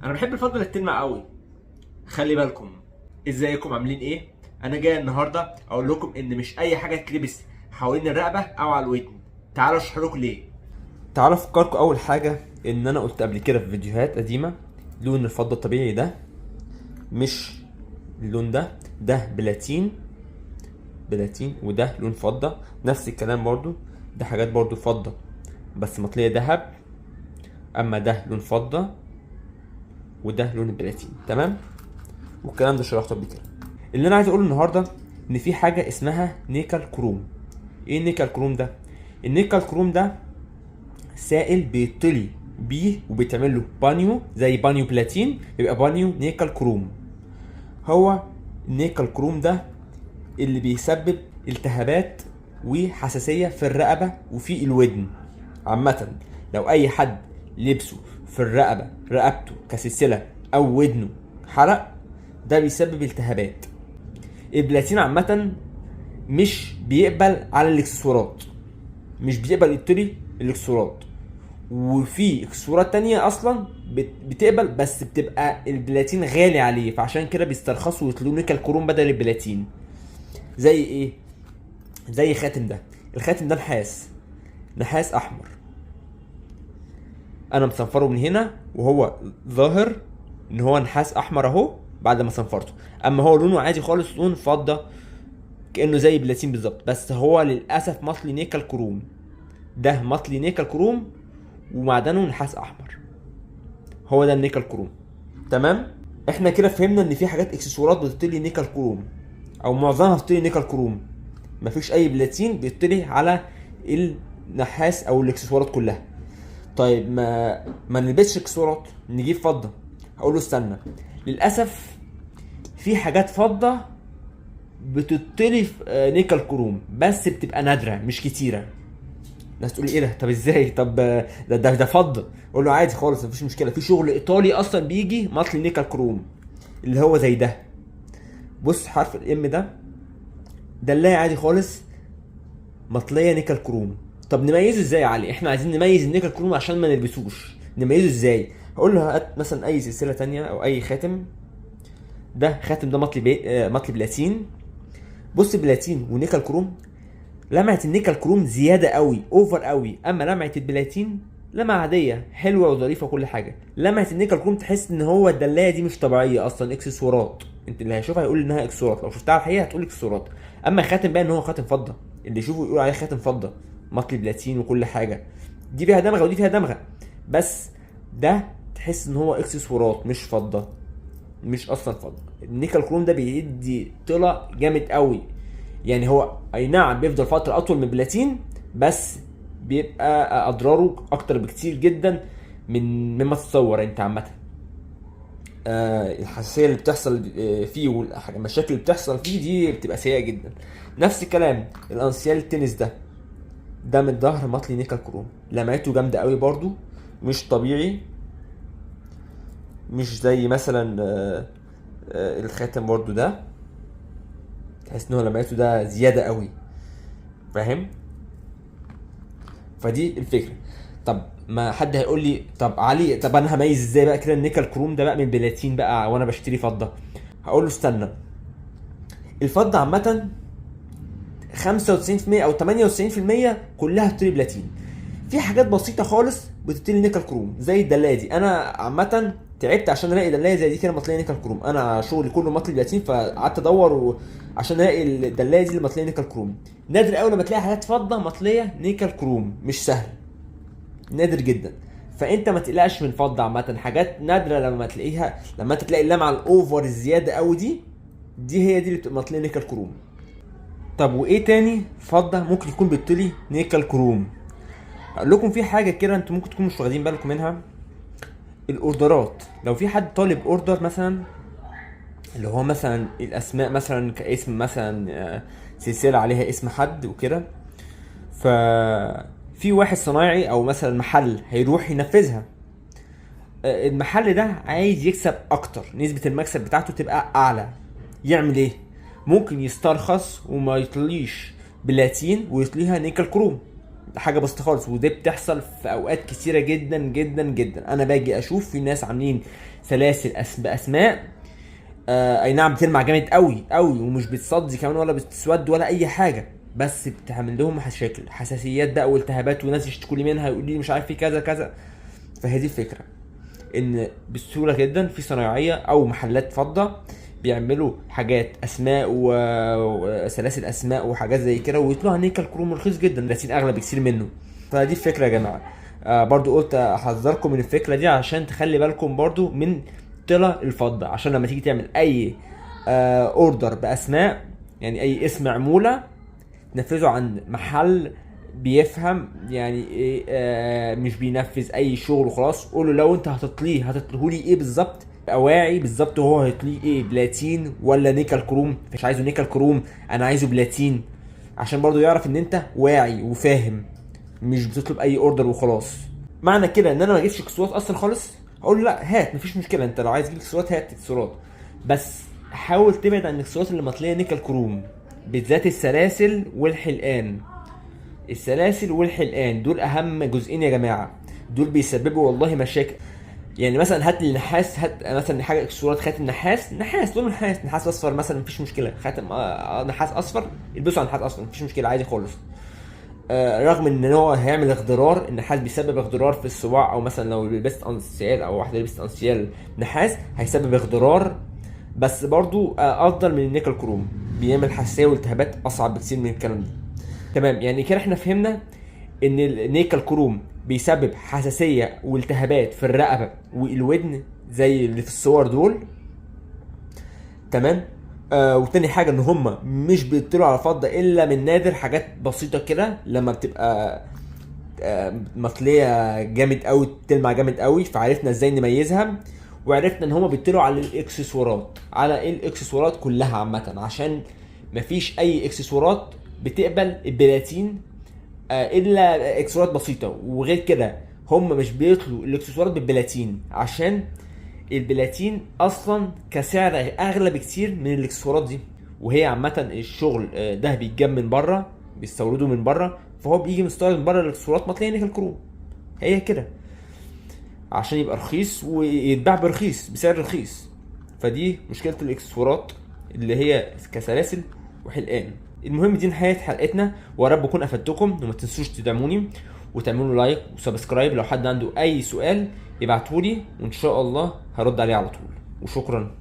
انا بحب الفضه اللي بتلمع قوي. خلي بالكم. ازيكم عاملين ايه؟ انا جاي النهارده اقول لكم ان مش اي حاجه تلبس حوالين الرقبه او على الودن. تعالوا اشرح لكم ليه. تعالوا افكركم اول حاجه ان انا قلت قبل كده في فيديوهات قديمه لون الفضه الطبيعي ده مش اللون ده بلاتين وده لون فضه. نفس الكلام برضو، ده حاجات برضو فضه بس مطليه ذهب، اما ده لون فضه وده لون البلاتين. تمام، والكلام ده شرحته قبل كده. اللي انا عايز اقوله النهارده ان في حاجه اسمها نيكل كروم. ايه النيكل كروم ده؟ النيكل كروم ده سائل بيطلي بيه وبيتعمل له بانيو، زي بانيو بلاتين يبقى بانيو نيكل كروم. هو النيكل كروم ده اللي بيسبب التهابات وحساسية في الرقبة وفي الودن عامة. لو اي حد لبسه في رقبته كسلسلة او ودنه حرق، ده بيسبب التهابات. البلاتين عامة مش بيقبل على الاكسسوارات، مش بيقبل يطري الاكسسوارات، وفي اكسسوارات تانية اصلا بتقبل بس بتبقى البلاتين غالي عليه، فعشان كده بيسترخصوا ويطلعوا نيكل كروم بدل البلاتين. زي ايه؟ زي خاتم ده. الخاتم ده نحاس احمر، انا مصنفره من هنا وهو ظاهر ان هو نحاس احمر اهو بعد ما صنفرته، اما هو لونه عادي خالص، لون فضه كانه زي بلاتين بالظبط، بس هو للاسف مطلي نيكل كروم. ده مطلي نيكل كروم ومعدنه نحاس احمر، هو ده النيكل كروم. تمام، احنا كده فهمنا ان في حاجات اكسسوارات بتطلي نيكل كروم او معظمها بتطلي نيكل كروم. مفيش اي بلاتين بيطلي على النحاس او الاكسسوارات كلها. طيب ما نلبسش اكسسوارات، نجيب فضه. هقول له استنى، للاسف في حاجات فضه بتطلي في نيكل كروم بس بتبقى نادره مش كتيره. ناس تقول ايه ده؟ طب ازاي؟ طب ده فضه. اقول له عادي خالص مفيش مشكله، في شغل ايطالي اصلا بيجي مطلي نيكل كروم اللي هو زي ده. بص حرف الام ده اللي عادي خالص مطليه نيكل كروم. طب نميزه ازاي يا علي؟ احنا عايزين نميز النيكل كروم عشان ما نلبسوش، نميزه ازاي؟ هقول له هات مثلا اي سلسله تانية او اي خاتم. ده خاتم ده مطلي بلاتين. بص بلاتين ونيكل كروم، لمعة النيكل كروم زيادة قوي، اوفر قوي، اما لمعة البلاتين لمعة عادية حلوة وظريفة وكل حاجة. لمعة النيكل كروم تحس ان هو الدلاية دي مش طبيعية اصلا، اكسسوارات. انت اللي هيشوفها هيقول انها اكسسوارات، لو شفتها على الحقيقة هتقول اكسسوارات. اما خاتم بقى ان هو خاتم فضة، اللي يشوفه يقول عليه خاتم فضة مطلي بلاتين وكل حاجة. دي فيها دمغة ودي فيها دمغة، بس ده تحس ان هو اكسسوارات مش فضة، مش اصلا فضة. النيكل كروم ده بيدي طلع جامد قوي، يعني هو اي نعم بيفضل فتره اطول من البلاتين بس بيبقى اضراره اكتر بكتير جدا مما تتصور انت عامه. الحساسيه اللي بتحصل فيه والمشاكل اللي بتحصل فيه دي بتبقى سيئه جدا. نفس الكلام الانسيال التنس ده من الظهر مطلي نيكل كروم، لمعته جامده قوي برضو مش طبيعي، مش زي مثلا الخاتم برضو ده تحس ان هو لمعته ده زياده قوي، فاهم؟ فدي الفكره. طب ما حد هيقول لي طب علي، طب انا هميز ازاي بقى كده النيكل كروم ده بقى من بلاتين بقى وانا بشتري فضه؟ هقول له استنى، الفضه عامه 95% او 98% كلها بتطلي بلاتين. في حاجات بسيطه خالص بتطلي نيكل كروم زي الدلايه دي. انا عامه تعبت عشان الاقي دلايه زي دي كده مطليه نيكل كروم، انا شغلي كله مطلي بلاتين فقعدت ادور عشان الاقي الدلايه دي اللي مطليه نيكل كروم. نادر قوي لما تلاقي حاجات فضه مطليه نيكل كروم، مش سهل، نادر جدا. فانت ما تقلقش من فضه عامه، حاجات نادره لما تلاقيها، لما انت تلاقي اللمعه الاوفر الزياده قوي دي هي دي اللي بتبقى مطليه نيكل كروم. طب وايه تاني فضه ممكن يكون بيطلي نيكل كروم؟ اقول لكم في حاجه كده انتوا ممكن تكونوا مش واخدين بالكم منها. الاوردرات، لو في حد طالب اوردر مثلا، اللي هو مثلا الاسماء مثلا كاسم مثلا سلسله عليها اسم حد وكده، ففي واحد صنايعي او مثلا محل هيروح ينفذها. المحل ده عايز يكسب اكتر، نسبه المكسب بتاعته تبقى اعلى. يعمل ايه؟ ممكن يسترخص وما يطليش بلاتين ويطليها نيكل كروم، حاجه بسيطه خالص، ودي بتحصل في اوقات كتيره جدا جدا جدا. انا باجي اشوف في ناس عاملين سلاسل باسماء اي نعم بتلمع جامد قوي قوي ومش بتصدي كمان ولا بتسود ولا اي حاجه، بس بتعمل لهم مشاكل حساسيات بقى والتهابات، وناس يشتكوا لي منها يقول لي مش عارف في كذا كذا. فهذه الفكره، ان بسهوله جدا في صنايعيه او محلات فضه بيعملوا حاجات اسماء وسلاسل اسماء وحاجات زي كده ويطلعوا نيكل كروم رخيص جدا، لكن اغلى بكتير منه. فدي الفكره يا جماعه. برضو قلت احذركم من الفكره دي عشان تخلي بالكم برضو من طلع الفضه، عشان لما تيجي تعمل اي اوردر باسماء، يعني اي اسم عموله تنفذه عند محل بيفهم يعني ايه، مش بينفذ اي شغل وخلاص. قوله لو انت هتطلهولي ايه بالظبط، يبقى واعي بالظبط هو هيطليه ايه، بلاتين ولا نيكل كروم. مش عايزه نيكل كروم، انا عايزه بلاتين، عشان برضو يعرف ان انت واعي وفاهم، مش بتطلب اي اوردر وخلاص. معنى كده ان انا ما جبتش اكسسوارات اصلا خالص، اقول لا هات مفيش مشكله، انت لو عايز تجيب اكسسوارات هات اكسسوارات، بس حاول تبعد عن الاكسسوارات اللي مطليه نيكل كروم، بالذات السلاسل والحلقان. السلاسل والحلقان دول اهم جزئين يا جماعه، دول بيسببوا والله مشاكل. يعني مثلا هات لي نحاس، هات مثلا حاجه اكسسوارات خاتم نحاس لون نحاس اصفر مثلا مفيش مشكله، خاتم نحاس اصفر البسه على نحاس اصفر مفيش مشكله عادي خالص. رغم ان هو هيعمل اغضرار، النحاس بيسبب اغضرار في الصباع، او مثلا لو لبست انسيال او واحده لبست انسيال نحاس هيسبب اغضرار، بس برضو افضل من النيكل كروم، بيعمل حساسيه والتهابات اصعب بكثير من الكلام ده. تمام، يعني كده احنا فهمنا ان النيكل كروم بيسبب حساسيه والتهابات في الرقبه والودن زي اللي في الصور دول. تمام. وتاني حاجه ان هم مش بيطلعوا على فضه الا من نادر، حاجات بسيطه كده لما بتبقى مطليه جامد قوي تلمع جامد قوي، فعرفنا ازاي نميزها. وعرفنا ان هم بيطلعوا على الاكسسوارات، على الاكسسوارات كلها عامه، عشان مفيش اي اكسسوارات بتقبل البلاتين الا اكسسوارات بسيطه، وغير كده هم مش بيطلوا الاكسسوارات بالبلاتين، عشان البلاتين اصلا كسعر اغلى بكتير من الاكسسوارات دي، وهي عامه الشغل ده بيتجاب من بره، بيستوردوا من بره، فهو بيجي مستورد من بره الاكسسوارات مطليه نيكل كروم، هي كده عشان يبقى رخيص ويتباع برخيص بسعر رخيص. فدي مشكله الاكسسوارات اللي هي كسلاسل وحلقان. المهم دي نهايه حلقتنا، ويا رب اكون افدتكم، وما تنسوش تدعموني وتعملوا لايك وسبسكرايب. لو حد عنده اي سؤال يبعتولي وان شاء الله هرد عليه على طول، وشكرا.